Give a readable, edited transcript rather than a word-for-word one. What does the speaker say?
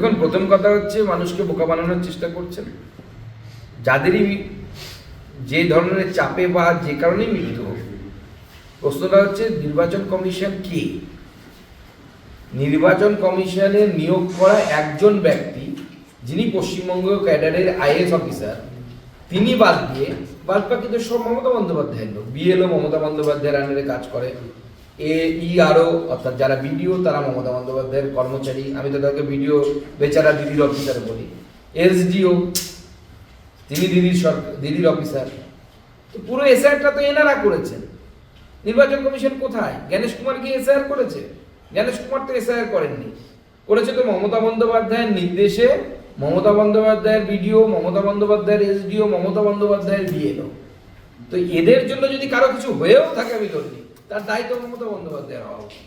দেখুন, প্রথম কথা হচ্ছে মানুষকে বোকা বানানোর চেষ্টা করছেন। যাদেরই যে ধরনের চাপে বা যে কারণেই মৃত্যু হোক, প্রশ্নটা হচ্ছে নির্বাচন কমিশন কি? নির্বাচন কমিশনে নিয়োগ করা একজন ব্যক্তি, যিনি পশ্চিমবঙ্গ ক্যাডারের আইএএস অফিসার, তিনি বাদ দিয়ে বাদ বাকি তো সব মমতা বন্দ্যোপাধ্যায়ের লোক। বিএলও মমতা বন্দ্যোপাধ্যায়ের আন্ডারে কাজ করে, ইআরও অর্থাৎ যারা বিডিও তারা মমতা বন্দ্যোপাধ্যায়ের কর্মচারী, আমি তো তাকে বিডিও বেচারা দিদির অফিসার বলি। এসডিও তিনি দিদির অফিসার। তো পুরো এসআইআরটা তো এনারা করেছেন। নির্বাচন কমিশন কোথায়? জ্ঞানেশ কুমার কি এসআইআর করেছে? জ্ঞানেশ কুমার তো এসআইআর করেননি। করেছে তো মমতা বন্দ্যোপাধ্যায়ের নির্দেশে মমতা বন্দ্যোপাধ্যায়ের বিডিও, মমতা বন্দ্যোপাধ্যায়ের এসডিও, মমতা বন্দ্যোপাধ্যায়ের বিএলও। তো এদের জন্য যদি কারো কিছু হয়েও থাকে, আমি ধরি তার দায়িত্ব মমতা বন্দ্যোপাধ্যায়ের হওয়া উচিত।